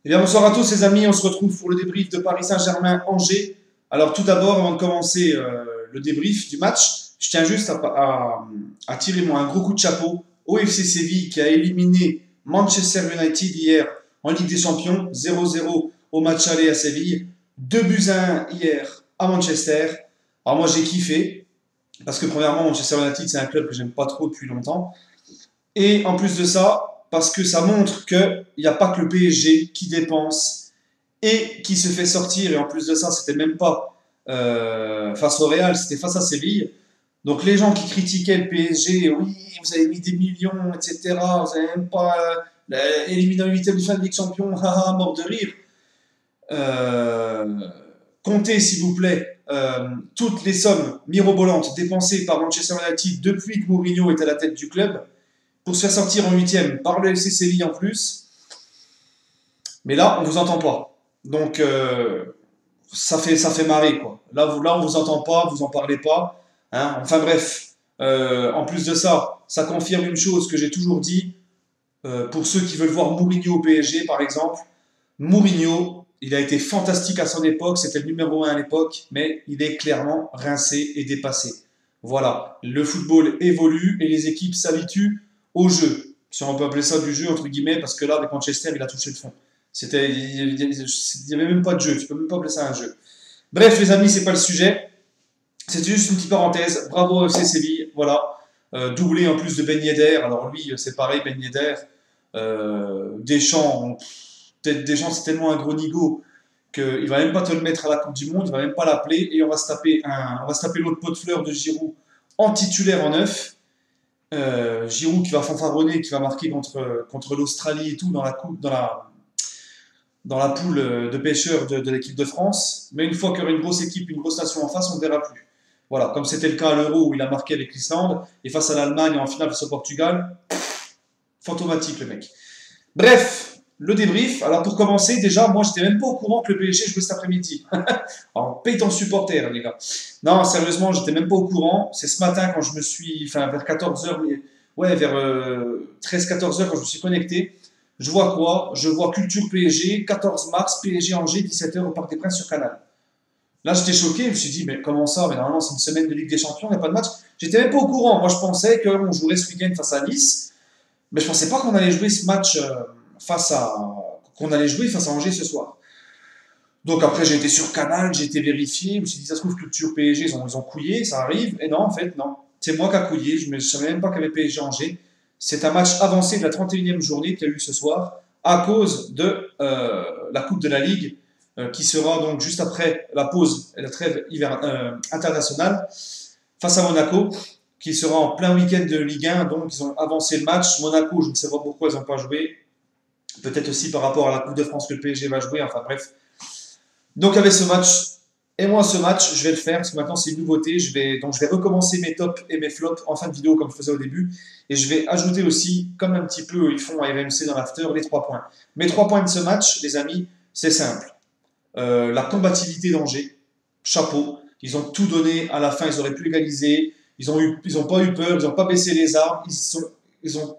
Eh bien, bonsoir à tous les amis, on se retrouve pour le débrief de Paris Saint-Germain-Angers. Alors tout d'abord, avant de commencer le débrief du match, je tiens juste à tirer moi un gros coup de chapeau au FC Séville qui a éliminé Manchester United hier en Ligue des Champions, 0-0 au match aller à Séville, 2 buts à 1 hier à Manchester. Alors moi j'ai kiffé, parce que premièrement Manchester United c'est un club que j'aime pas trop depuis longtemps, et en plus de ça, parce que ça montre qu'il n'y a pas que le PSG qui dépense et qui se fait sortir. Et en plus de ça, c'était même pas face au Real, c'était face à Séville. Donc les gens qui critiquaient le PSG, oui, vous avez mis des millions, etc. Vous n'avez même pas éliminé en huitième de fin de Ligue Champion, haha, mort de rire. Euh, Comptez, s'il vous plaît, toutes les sommes mirobolantes dépensées par Manchester United depuis que Mourinho est à la tête du club pour se faire sortir en huitième par le FC Séville en plus. Mais là, on vous entend pas. Donc, ça fait marrer, quoi. Là, on vous entend pas, vous en parlez pas. Hein. Enfin bref, en plus de ça, ça confirme une chose que j'ai toujours dit. Pour ceux qui veulent voir Mourinho au PSG, par exemple, Mourinho, il a été fantastique à son époque, c'était le numéro 1 à l'époque, mais il est clairement rincé et dépassé. Voilà, le football évolue et les équipes s'habituent au jeu. Si on peut appeler ça du jeu, entre guillemets, parce que là, avec Manchester, il a touché le fond. Il n'y avait même pas de jeu, tu peux même pas appeler ça un jeu. Bref, les amis, c'est pas le sujet. C'était juste une petite parenthèse. Bravo au FC Séville, voilà. Doublé en plus de Ben Yedder. Alors lui, c'est pareil, Ben Yedder. Deschamps, Deschamps, c'est tellement un gros nigo qu'il va même pas te le mettre à la Coupe du Monde, il va même pas l'appeler et on va se taper l'autre pot de fleurs de Giroud en titulaire en neuf. Giroud qui va fanfaronner, qui va marquer contre l'Australie et tout dans la poule de pêcheurs de l'équipe de France. Mais une fois qu'il y aura une grosse équipe, une grosse nation en face, on ne verra plus. Voilà, comme c'était le cas à l'Euro où il a marqué avec l'Islande et face à l'Allemagne en finale face au Portugal, fantomatique le mec. Bref, le débrief. Alors pour commencer, déjà, moi j'étais même pas au courant que le PSG jouait cet après-midi. Alors paye ton supporter, les gars. Non, sérieusement, j'étais même pas au courant. C'est ce matin quand je me suis, enfin vers 14h, ouais, vers 13-14h quand je me suis connecté. Je vois quoi? Je vois Culture PSG, 14 mars, PSG Angers, 17h au Parc des Princes sur Canal. Là, j'étais choqué, je me suis dit, mais comment ça? Mais normalement, c'est une semaine de Ligue des Champions, il n'y a pas de match. J'étais même pas au courant. Moi, je pensais qu'on jouerait ce week-end face à Nice, mais je pensais pas qu'on allait jouer ce match qu'on allait jouer face à Angers ce soir. Donc après, j'ai été sur Canal, j'ai été vérifié, je me suis dit, ça se trouve, Culture PSG, ils ont couillé, ça arrive. Et non, en fait, non. C'est moi qui a couillé, je ne savais même pas qu'il y avait PSG Angers. C'est un match avancé de la 31e journée qu'il y a eu ce soir, à cause de la Coupe de la Ligue, qui sera donc juste après la pause et la trêve internationale, face à Monaco, qui sera en plein week-end de Ligue 1, donc ils ont avancé le match. Monaco, je ne sais pas pourquoi ils n'ont pas joué, peut-être aussi par rapport à la Coupe de France que le PSG va jouer, enfin bref. Donc il y avait ce match, et moi ce match, je vais le faire, parce que maintenant c'est une nouveauté, je vais recommencer mes tops et mes flops en fin de vidéo comme je faisais au début, et je vais ajouter aussi, comme un petit peu ils font à RMC dans l'after, les 3 points. Mes 3 points de ce match, les amis, c'est simple. La combativité d'Angers, chapeau, ils ont tout donné, à la fin ils auraient pu égaliser, ils ont pas eu peur, ils n'ont pas baissé les armes, ils ont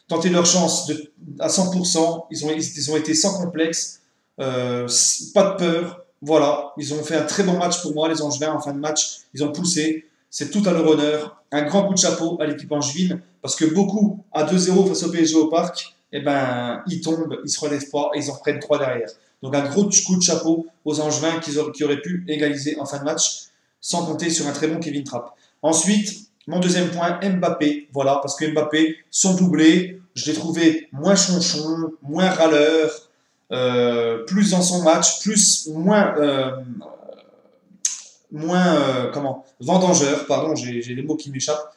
tenté leur chance à 100%, ils ont été sans complexe, pas de peur, voilà, ils ont fait un très bon match pour moi, les Angevins en fin de match, ils ont poussé, c'est tout à leur honneur, un grand coup de chapeau à l'équipe angevine, parce que beaucoup, à 2-0 face au PSG au Parc, eh ben, ils tombent, ils se relèvent pas et ils en reprennent 3 derrière. Donc un gros coup de chapeau aux Angevins qui auraient pu égaliser en fin de match, sans compter sur un très bon Kevin Trapp. Ensuite, mon deuxième point, Mbappé. Voilà, parce que Mbappé, son doublé, je l'ai trouvé moins chonchon, moins râleur, plus dans son match, vendangeur, pardon, j'ai les mots qui m'échappent.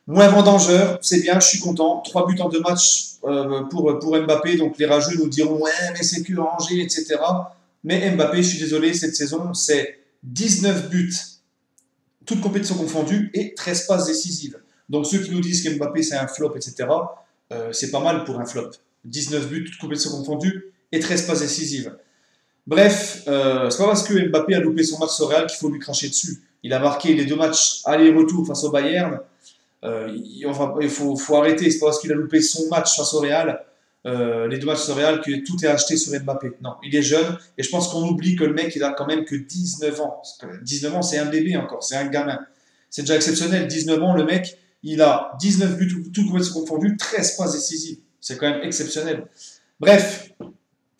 Moins vendangeur, c'est bien, je suis content. 3 buts en 2 matchs pour Mbappé, donc les rageux nous diront ouais, mais c'est que Angers, etc. Mais Mbappé, je suis désolé, cette saison, c'est 19 buts, toutes compétitions confondues, et 13 passes décisives. Donc ceux qui nous disent qu'Mbappé c'est un flop, etc., c'est pas mal pour un flop. 19 buts, toutes compétitions confondues, et 13 passes décisives. Bref, c'est pas parce que Mbappé a loupé son match au Real qu'il faut lui cracher dessus. Il a marqué les 2 matchs aller-retour face au Bayern. Il faut arrêter. C'est pas parce qu'il a loupé son match face au Real, les deux matchs face au Real, que tout est acheté sur Mbappé. Non, il est jeune et je pense qu'on oublie que le mec, il a quand même que 19 ans. 19 ans, c'est un bébé encore, c'est un gamin. C'est déjà exceptionnel. 19 ans, le mec, il a 19 buts, tout compétition confondue, 13 passes décisives. C'est quand même exceptionnel. Bref,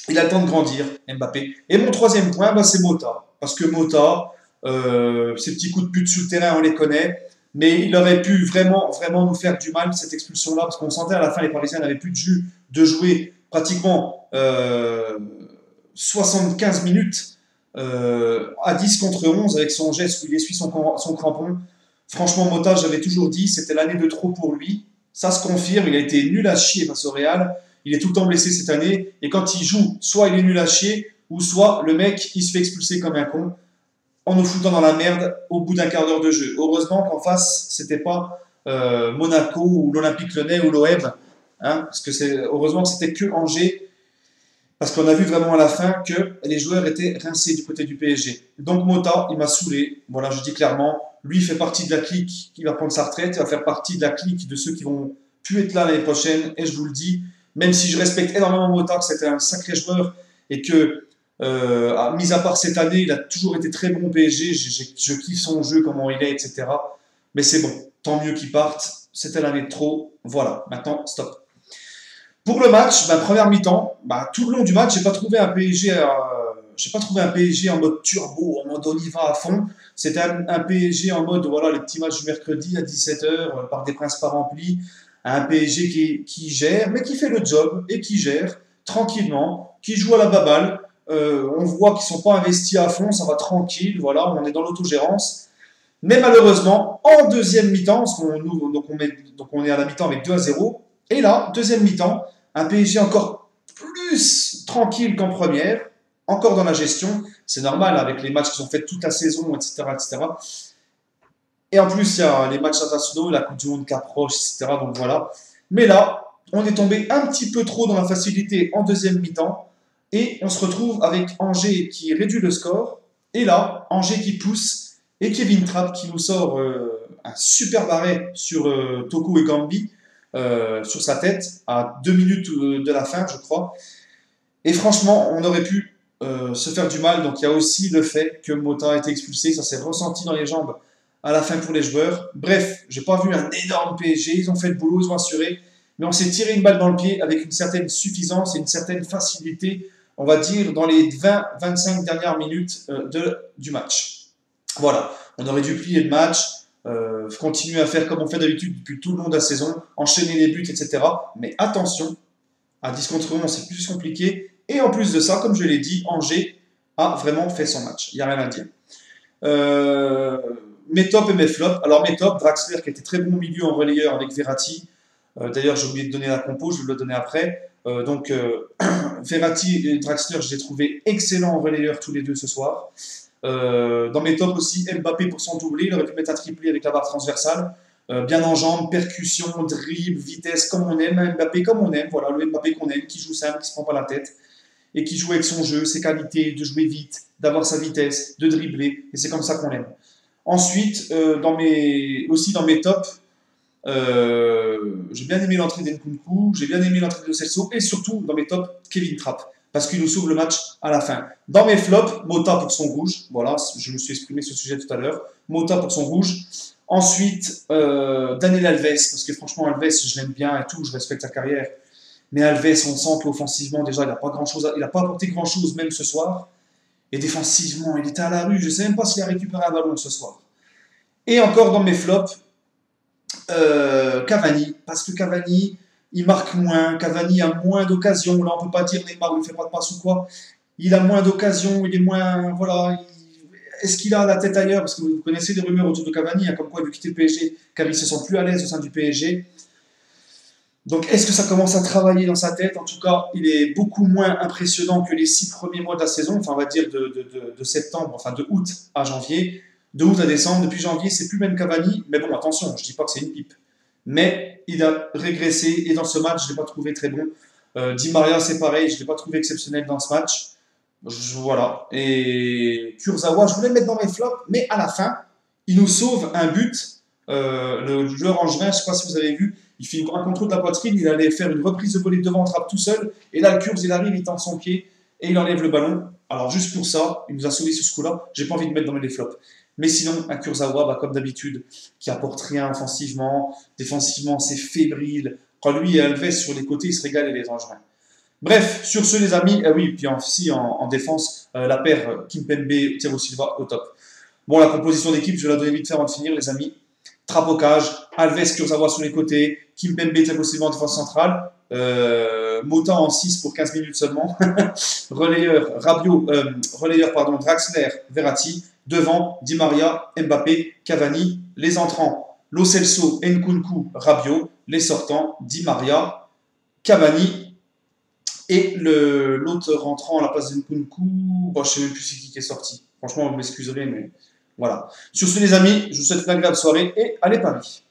il a le temps de grandir, Mbappé. Et mon troisième point, bah, c'est Mota. Parce que Mota, ses petits coups de pute sur le terrain, on les connaît. Mais il aurait pu vraiment, vraiment nous faire du mal, cette expulsion-là. Parce qu'on sentait à la fin, les Parisiens n'avaient plus de jus de jouer pratiquement 75 minutes à 10 contre 11 avec son geste où il essuie son crampon. Franchement, Mota, j'avais toujours dit, c'était l'année de trop pour lui. Ça se confirme, il a été nul à chier face au Real. Il est tout le temps blessé cette année. Et quand il joue, soit il est nul à chier, ou soit le mec, il se fait expulser comme un con en nous foutant dans la merde au bout d'un quart d'heure de jeu. Heureusement qu'en face, c'était pas Monaco ou l'Olympique Lyonnais ou l'OM. Hein, parce que heureusement que c'était que Angers. Parce qu'on a vu vraiment à la fin que les joueurs étaient rincés du côté du PSG. Donc Mota, il m'a saoulé. Voilà, je dis clairement, lui il fait partie de la clique qui va prendre sa retraite. Il va faire partie de la clique de ceux qui vont plus être là l'année prochaine. Et je vous le dis, même si je respecte énormément Mota, que c'était un sacré joueur et que, mis à part cette année, il a toujours été très bon au PSG. Je kiffe son jeu, comment il est, etc. Mais c'est bon, tant mieux qu'il parte. C'était l'année de trop. Voilà, maintenant, stop. Pour le match, première mi-temps, tout le long du match, j'ai pas trouvé un PSG en mode turbo, en mode on y va à fond. C'était un PSG en mode voilà les petits matchs du mercredi à 17h par des Princes pas remplis. Un PSG qui gère, mais qui fait le job et qui gère tranquillement, qui joue à la baballe. On voit qu'ils sont pas investis à fond, ça va tranquille, voilà, on est dans l'autogérance. Mais malheureusement, en deuxième mi-temps, donc on est à la mi-temps avec 2-0, et là, deuxième mi-temps, un PSG encore plus tranquille qu'en première, encore dans la gestion. C'est normal avec les matchs qui sont faits toute la saison, etc., etc. Et en plus, il y a les matchs internationaux, la Coupe du Monde qui approche, etc. Donc voilà. Mais là, on est tombé un petit peu trop dans la facilité en deuxième mi-temps. Et on se retrouve avec Angers qui réduit le score. Et là, Angers qui pousse. Et Kevin Trapp qui nous sort un super arrêt sur Toko et Gambi sur sa tête à 2 minutes de la fin, je crois. Et franchement, on aurait pu se faire du mal. Donc il y a aussi le fait que Mota a été expulsé. Ça s'est ressenti dans les jambes à la fin pour les joueurs. Bref, j'ai pas vu un énorme PSG. Ils ont fait le boulot, ils ont assuré. Mais on s'est tiré une balle dans le pied avec une certaine suffisance et une certaine facilité, on va dire, dans les 20-25 dernières minutes du match. Voilà, on aurait dû plier le match, continuer à faire comme on fait d'habitude depuis tout le long de la saison, enchaîner les buts, etc. Mais attention, à 10 contre 11, c'est plus compliqué. Et en plus de ça, comme je l'ai dit, Angers a vraiment fait son match. Il n'y a rien à dire. Mes tops et mes flops. Alors mes tops, Draxler qui était très bon au milieu en relayeur avec Verratti. D'ailleurs, j'ai oublié de donner la compo, je vais le donner après. Verratti et Draxler, je les ai trouvés excellents en relayeur tous les deux ce soir. Dans mes tops aussi, Mbappé pour son doublé, il aurait pu mettre un triplé avec la barre transversale. Bien en jambes, percussion, dribble, vitesse, comme on aime, Mbappé comme on aime, voilà, le Mbappé qu'on aime, qui joue simple, qui se prend pas la tête, et qui joue avec son jeu, ses qualités, de jouer vite, d'avoir sa vitesse, de dribbler, et c'est comme ça qu'on l'aime. Ensuite, aussi dans mes tops, j'ai bien aimé l'entrée d'Nkunku, j'ai bien aimé l'entrée de Celso, et surtout dans mes tops, Kevin Trapp, parce qu'il nous sauve le match à la fin. Dans mes flops, Mota pour son rouge, voilà, je me suis exprimé sur ce sujet tout à l'heure, Mota pour son rouge. Ensuite, Daniel Alves, parce que franchement, Alves, je l'aime bien et tout, je respecte sa carrière. Mais Alves, on sent qu'offensivement, déjà, il n'a pas apporté grand-chose, même ce soir. Et défensivement, il était à la rue. Je ne sais même pas s'il a récupéré un ballon ce soir. Et encore dans mes flops, Cavani, parce que Cavani, il marque moins. Cavani a moins d'occasions. Là, on ne peut pas dire Neymar ne fait pas de passe ou quoi. Il a moins d'occasions, il est moins. Voilà. Est-ce qu'il a la tête ailleurs? Parce que vous connaissez les rumeurs autour de Cavani, hein, comme quoi il veut quitter le PSG, car il se sent plus à l'aise au sein du PSG. Donc, est-ce que ça commence à travailler dans sa tête? En tout cas, il est beaucoup moins impressionnant que les 6 premiers mois de la saison, enfin, on va dire de septembre, enfin de août à janvier, de août à décembre. Depuis janvier, c'est plus même Cavani, mais bon, attention, je ne dis pas que c'est une pipe. Mais il a régressé, et dans ce match, je ne l'ai pas trouvé très bon. Di Maria, c'est pareil, je ne l'ai pas trouvé exceptionnel dans ce match. Voilà. Et Kurzawa, je voulais le mettre dans mes flops, mais à la fin, il nous sauve un but le joueur angevin, je ne sais pas si vous avez vu, il fait un contrôle de la poitrine, il allait faire une reprise de volée devant trappe tout seul, et là le Kurz il arrive, il tend son pied, et il enlève le ballon. Alors juste pour ça, il nous a sauvé sur ce coup-là, j'ai pas envie de mettre dans les flops. Mais sinon, un Kurzawa, bah, comme d'habitude, qui apporte rien offensivement, défensivement c'est fébrile. Quand lui et Alves sur les côtés, ils se régalent les Angevins. Bref, sur ce les amis, oui, puis aussi en défense, la paire Kimpembe, Thiago Silva au top. Bon, la composition d'équipe, je vais la donner vite fait avant de finir les amis. Trapp au cage, Alves, Kurzawa sur les côtés, Kimpembe, Thiago Silva en défense centrale, Mota en 6 pour 15 minutes seulement, relayeur, pardon, Draxler, Verratti, devant, Di Maria, Mbappé, Cavani, les entrants, Lo Celso, Nkunku, Rabiot, les sortants, Di Maria, Cavani, et l'autre rentrant à la place de Nkunku, bon, je ne sais même plus c'est qui est sorti. Franchement, vous m'excuserez, mais voilà. Sur ce, les amis, je vous souhaite une agréable soirée et allez Paris.